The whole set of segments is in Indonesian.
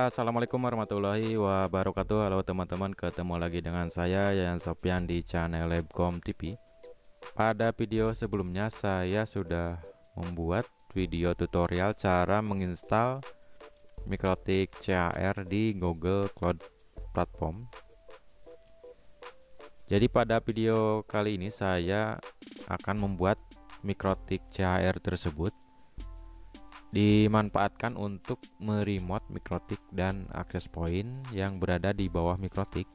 Assalamualaikum warahmatullahi wabarakatuh. Halo teman-teman, ketemu lagi dengan saya Yayan Sofyan di channel Labcom TV. Pada video sebelumnya saya sudah membuat video tutorial cara menginstal Mikrotik CHR di Google Cloud Platform. Jadi pada video kali ini saya akan membuat Mikrotik CHR tersebut dimanfaatkan untuk meremote Mikrotik dan access point yang berada di bawah Mikrotik.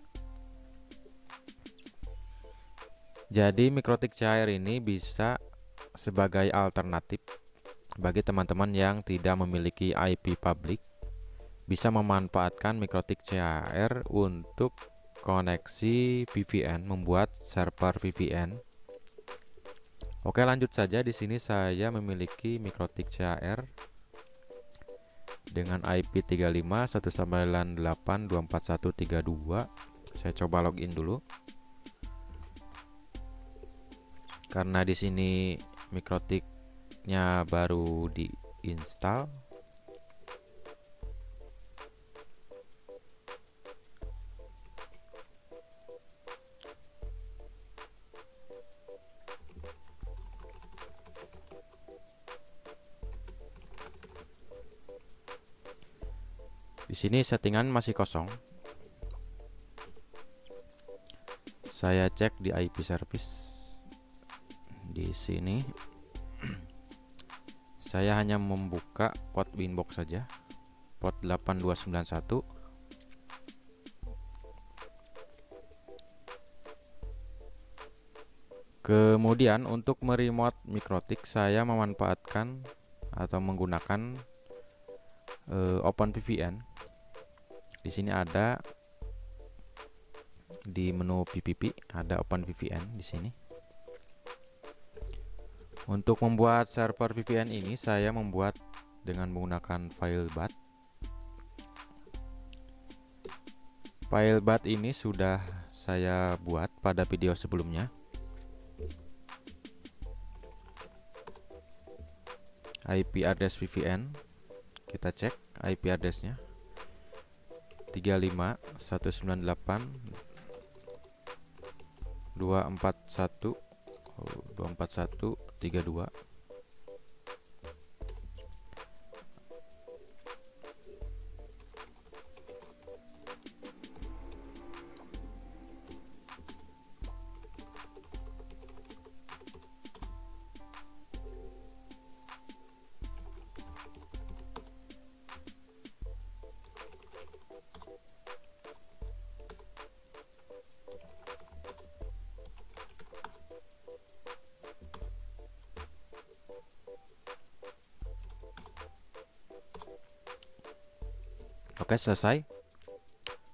Jadi Mikrotik CHR ini bisa sebagai alternatif bagi teman-teman yang tidak memiliki IP public, bisa memanfaatkan Mikrotik CHR untuk koneksi VPN, membuat server VPN. Oke, lanjut saja. Di sini saya memiliki Mikrotik CHR dengan IP 35.198.241.32. Saya coba login dulu. Karena di sini Mikrotiknya baru diinstal. Di sini settingan masih kosong. Saya cek di IP service. Di sini saya hanya membuka port Winbox saja, port 8291. Kemudian untuk meremote Mikrotik saya memanfaatkan atau menggunakan OpenVPN. Di sini ada di menu PPP ada OpenVPN di sini. Untuk membuat server VPN ini saya membuat dengan menggunakan FileBat. FileBat ini sudah saya buat pada video sebelumnya. IP address VPN, kita cek IP addressnya 35.198.241.241.32. Oke, selesai.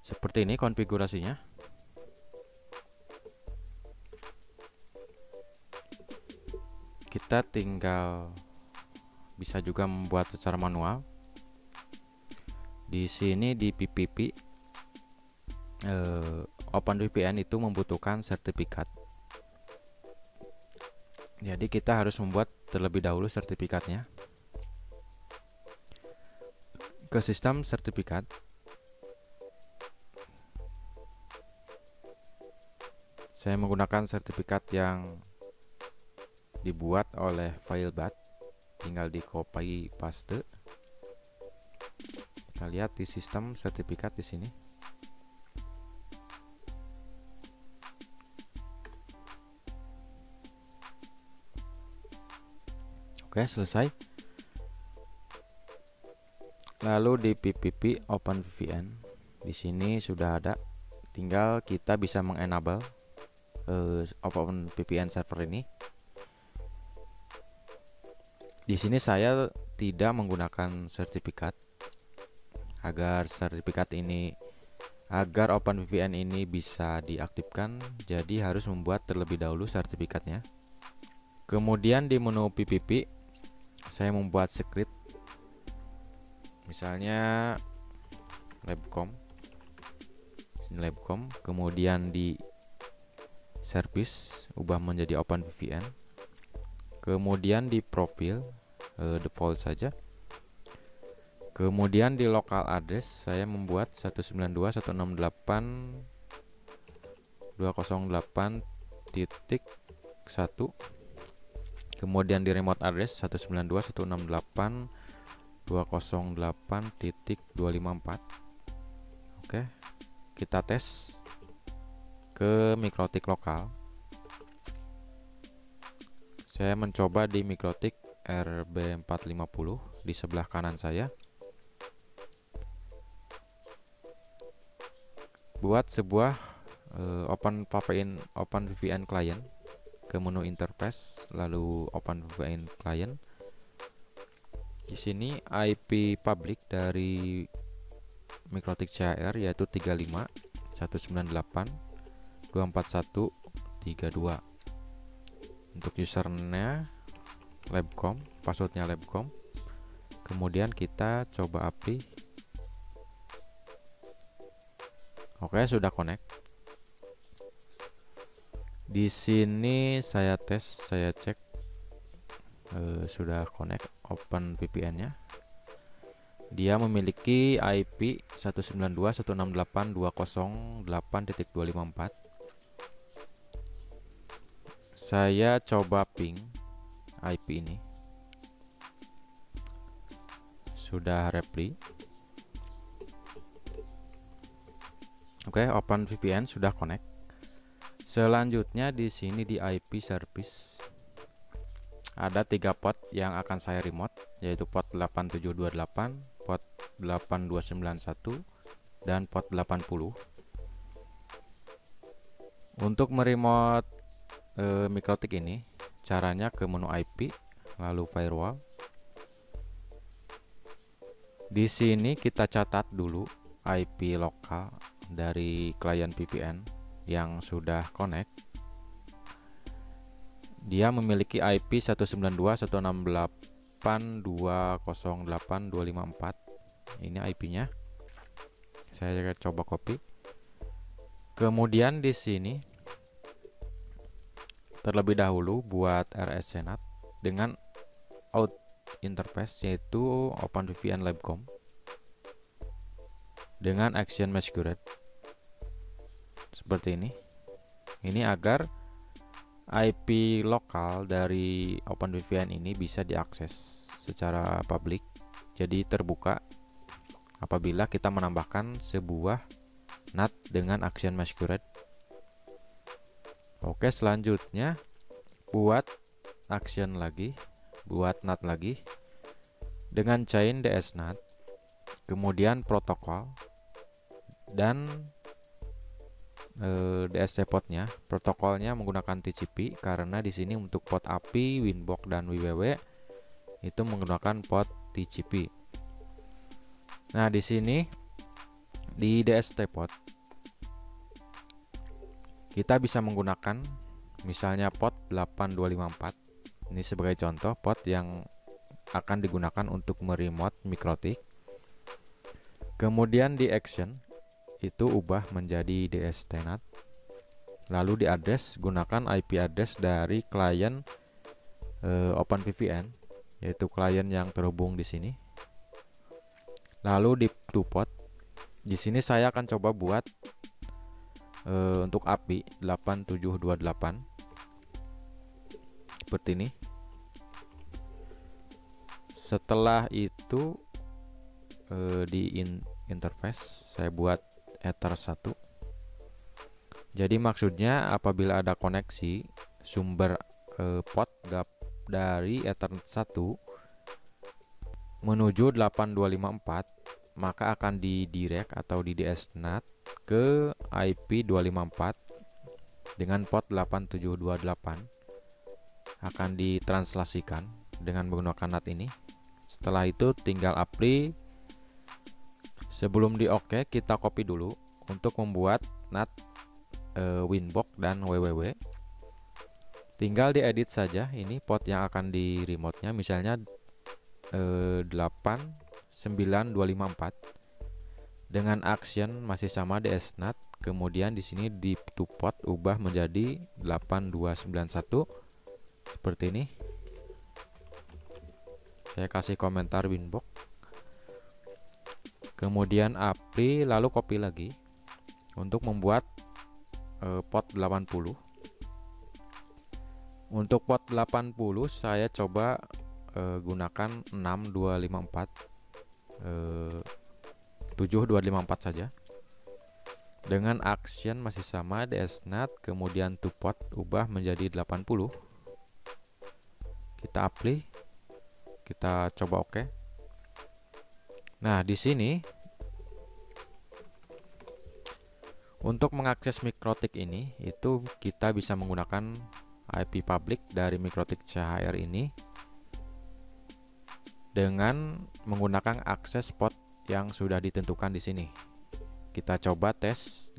Seperti ini konfigurasinya. Kita tinggal bisa juga membuat secara manual. Di sini di PPP OpenVPN itu membutuhkan sertifikat. Jadi kita harus membuat terlebih dahulu sertifikatnya. Ke sistem sertifikat, saya menggunakan sertifikat yang dibuat oleh FileBat, tinggal di copy paste. Kita lihat di sistem sertifikat di sini. Oke, selesai. Lalu di PPP OpenVPN, di sini sudah ada. Tinggal kita bisa mengenable OpenVPN server ini. Di sini saya tidak menggunakan sertifikat. Agar OpenVPN ini bisa diaktifkan, jadi harus membuat terlebih dahulu sertifikatnya. Kemudian di menu PPP, saya membuat script. Misalnya Labcom, kemudian di service ubah menjadi OpenVPN, kemudian di profil default saja, Kemudian di local address saya membuat 192.168.208.1. Kemudian di remote address 192.168.208.254. Oke, kita tes ke mikrotik lokal. Saya mencoba di mikrotik RB450 di sebelah kanan saya. Buat sebuah OpenVPN client, ke menu interface, lalu OpenVPN client. Di sini IP public dari mikrotik CHR yaitu 35.198.241.32. Untuk usernya Labcom, passwordnya Labcom. Kemudian kita coba API. Oke, sudah connect. Di sini saya tes, saya cek sudah connect OpenVPN-nya. Dia memiliki IP 192.168.208.254. Saya coba ping IP ini. Sudah reply. Oke, OpenVPN sudah connect. Selanjutnya di sini di IP service ada 3 port yang akan saya remote, yaitu port 8728, port 8291, dan port 80. Untuk meremote mikrotik ini, caranya ke menu IP, lalu firewall. Di sini kita catat dulu IP lokal dari klien VPN yang sudah connect. Dia memiliki IP 192.168.208.254. Ini IP-nya. Saya coba copy. Kemudian di sini terlebih dahulu buat RSCNAT dengan out interface yaitu OpenVPN Labcom dengan action masquerade seperti ini. Ini agar IP lokal dari OpenVPN ini bisa diakses secara publik, jadi terbuka apabila kita menambahkan sebuah NAT dengan action masquerade. Oke, selanjutnya buat action lagi, buat NAT lagi dengan chain DSNAT, kemudian protokol dan DSC portnya. Protokolnya menggunakan TCP karena di sini untuk port API, Winbox dan WWW itu menggunakan port TCP. Nah, di sini di DST port kita bisa menggunakan misalnya port 8254. Ini sebagai contoh port yang akan digunakan untuk meremote mikrotik. Kemudian di action itu ubah menjadi DSTNAT. Lalu di address gunakan IP address dari klien OpenVPN, yaitu klien yang terhubung di sini. Lalu di to port, di sini saya akan coba buat untuk API 8728 seperti ini. Setelah itu di interface saya buat Ether 1. Jadi maksudnya apabila ada koneksi sumber port dari Ethernet 1 menuju 8254, maka akan didirect atau di DSNAT ke IP 254 dengan port 8728. Akan ditranslasikan dengan menggunakan NAT ini. Setelah itu tinggal apply. Sebelum di OK, kita copy dulu untuk membuat NAT Winbox dan WWW. Tinggal diedit saja ini port yang akan di remote-nya, misalnya 89254 dengan action masih sama DSNAT. Kemudian di sini di to port ubah menjadi 8291 seperti ini. Saya kasih komentar Winbox. kemudian apply, lalu copy lagi untuk membuat port 80. Untuk port 80 saya coba gunakan 7254 saja. Dengan action masih sama dsnat, kemudian to port ubah menjadi 80. Kita apply, kita coba oke. Nah, di sini untuk mengakses MikroTik ini itu kita bisa menggunakan IP public dari MikroTik CHR ini dengan menggunakan akses port yang sudah ditentukan di sini. Kita coba tes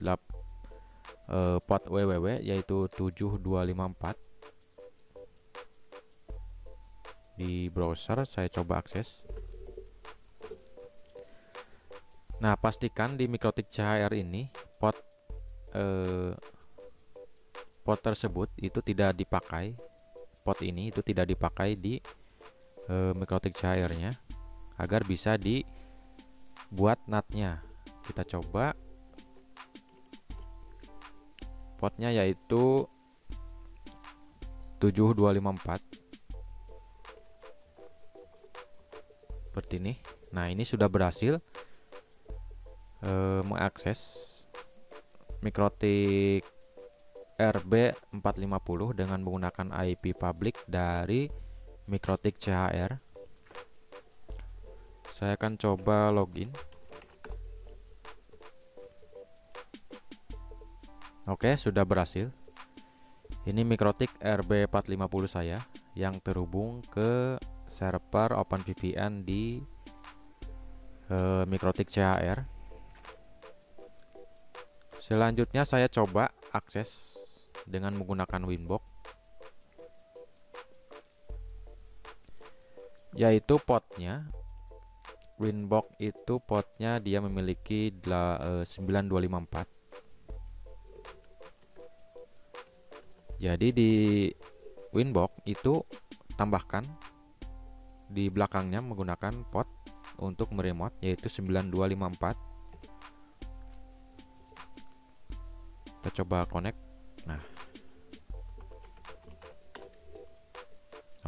port www yaitu 7254 di browser. Saya coba akses. Nah, pastikan di MikroTik CHR ini port tersebut itu tidak dipakai. Port ini itu tidak dipakai di MikroTik CHR-nya agar bisa dibuat NAT-nya. Kita coba portnya yaitu 7254 seperti ini. Nah, ini sudah berhasil mengakses MikroTik RB450 dengan menggunakan IP public dari MikroTik CHR. Saya akan coba login. Oke, sudah berhasil. Ini MikroTik RB450 saya yang terhubung ke server OpenVPN di MikroTik CHR. Selanjutnya saya coba akses dengan menggunakan Winbox, yaitu portnya. Winbox itu portnya dia memiliki 9254. Jadi di Winbox itu tambahkan di belakangnya menggunakan port untuk meremote yaitu 9254. Kita coba connect. Nah,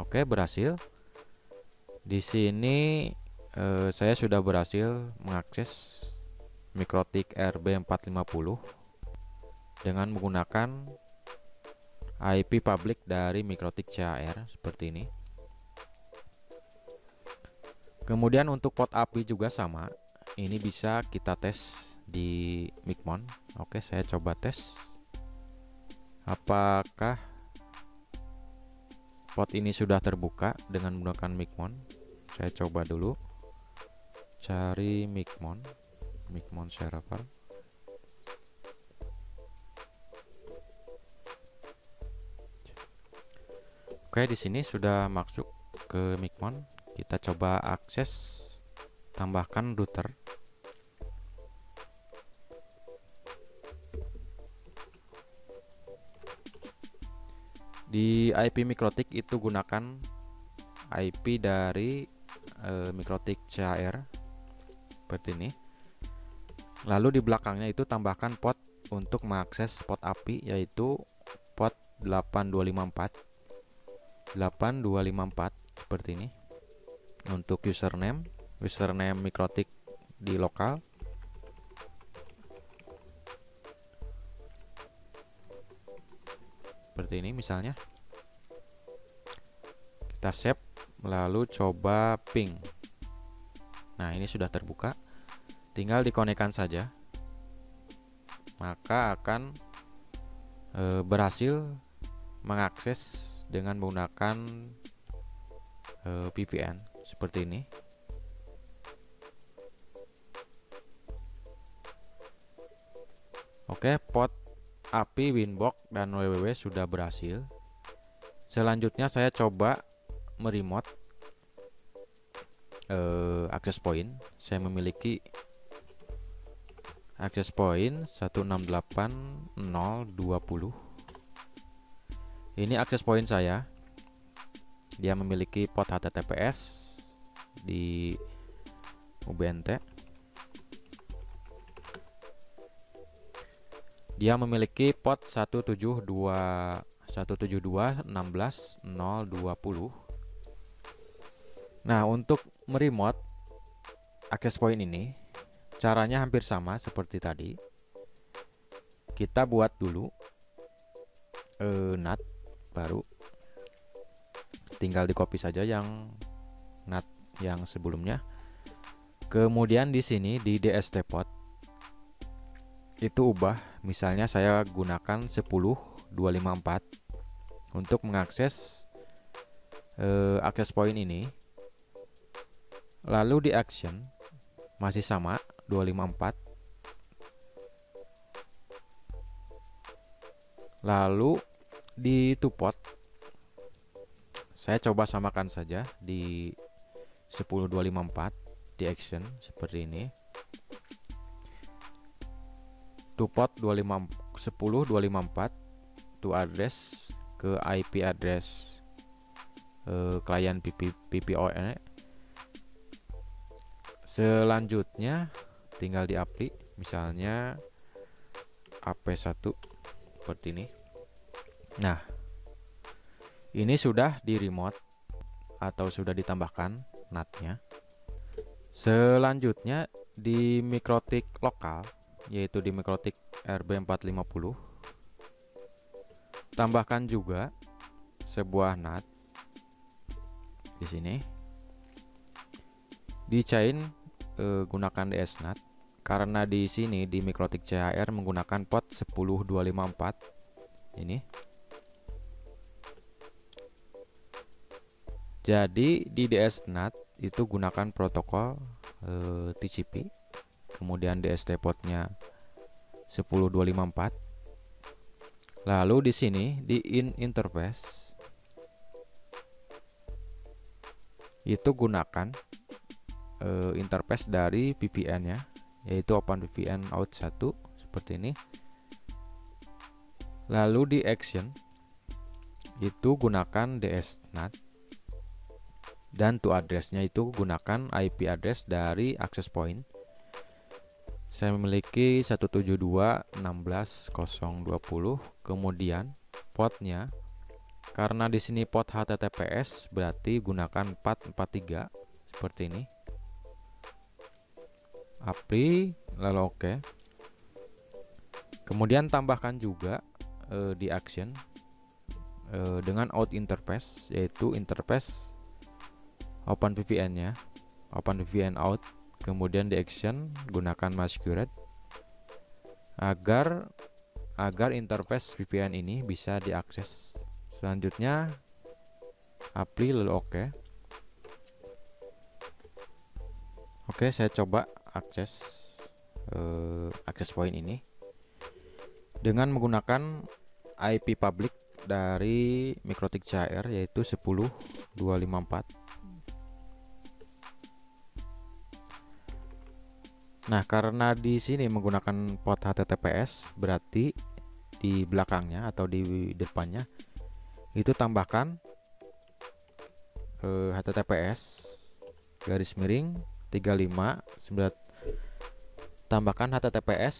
oke, berhasil. Di sini saya sudah berhasil mengakses MikroTik RB450 dengan menggunakan IP public dari MikroTik CHR seperti ini. Kemudian untuk port API juga sama. Ini bisa kita tes di Mikmon. Oke, saya coba tes apakah port ini sudah terbuka dengan menggunakan Mikmon. Saya coba dulu cari Mikmon server. Oke, di sini sudah masuk ke Mikmon. Kita coba akses, tambahkan router. Di IP MikroTik itu gunakan IP dari MikroTik CHR seperti ini. Lalu di belakangnya itu tambahkan port untuk mengakses port API yaitu port 8254 seperti ini. Untuk username MikroTik di lokal. Seperti ini misalnya. Kita save lalu coba ping. Nah, ini sudah terbuka. Tinggal dikonekkan saja. Maka akan berhasil mengakses dengan menggunakan VPN seperti ini. Oke, port API, Winbox, dan www sudah berhasil. Selanjutnya saya coba meremote access point. Saya memiliki access point 168.0.20. Ini access point saya. Dia memiliki port HTTPS di UBNT. Dia memiliki port 172.16.0.20. Nah, untuk meremote access point ini caranya hampir sama seperti tadi. Kita buat dulu NAT baru, tinggal di copy saja yang NAT yang sebelumnya. Kemudian di sini di DST port itu ubah, misalnya saya gunakan 10.254 untuk mengakses access point ini. Lalu di action masih sama 254. Lalu di to port saya coba samakan saja di 10.254 di action seperti ini. To port 10.254 to address ke IP address klien PPON. Selanjutnya tinggal di apply, misalnya AP1 seperti ini. Nah, ini sudah di remote atau sudah ditambahkan NAT-nya. Selanjutnya di MikroTik lokal, yaitu di MikroTik RB450, tambahkan juga sebuah NAT di sini. Di chain gunakan DS NAT, karena di sini di MikroTik CHR menggunakan port 10.254 ini. Jadi di DS NAT itu gunakan protokol TCP, kemudian DST portnya 10.254. Lalu di sini di interface itu gunakan interface dari VPN-nya, yaitu OpenVPN Out 1 seperti ini. Lalu di action itu gunakan DS NAT, dan to address-nya itu gunakan IP address dari access point. Saya memiliki 172.16.0.20. Kemudian portnya, karena di sini port HTTPS, berarti gunakan 443 seperti ini. Apply, lalu oke. Kemudian tambahkan juga di action dengan out interface, yaitu interface OpenVPN-nya, OpenVPN out. Kemudian di action gunakan masquerade agar interface VPN ini bisa diakses. Selanjutnya apply, lalu oke. Oke, saya coba akses access point ini dengan menggunakan IP public dari MikroTik CHR, yaitu 10.254. Nah, karena di sini menggunakan port HTTPS, berarti di belakangnya atau di depannya itu tambahkan HTTPS garis miring 35, tambahkan HTTPS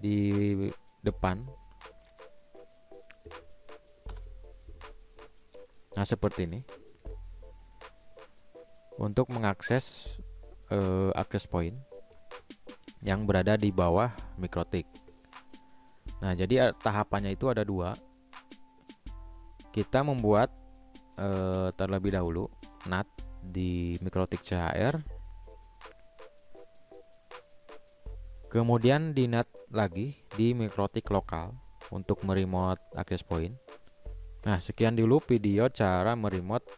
di depan. Nah, seperti ini untuk mengakses access point yang berada di bawah MikroTik. Nah, jadi tahapannya itu ada dua. Kita membuat terlebih dahulu NAT di MikroTik CHR, kemudian di NAT lagi di MikroTik lokal untuk meremote access point. Nah, sekian dulu video cara meremote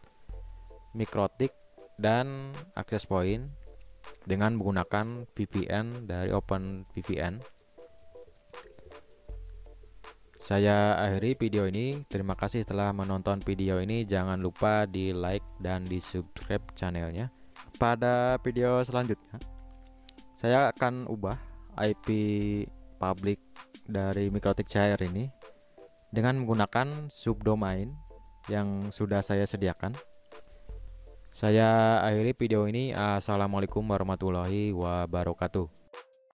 MikroTik dan access point dengan menggunakan VPN dari OpenVPN. Saya akhiri video ini. Terima kasih telah menonton video ini. Jangan lupa di like dan di subscribe channelnya. Pada video selanjutnya saya akan ubah IP public dari MikroTik CHR ini dengan menggunakan subdomain yang sudah saya sediakan. Saya akhiri video ini. Assalamualaikum warahmatullahi wabarakatuh.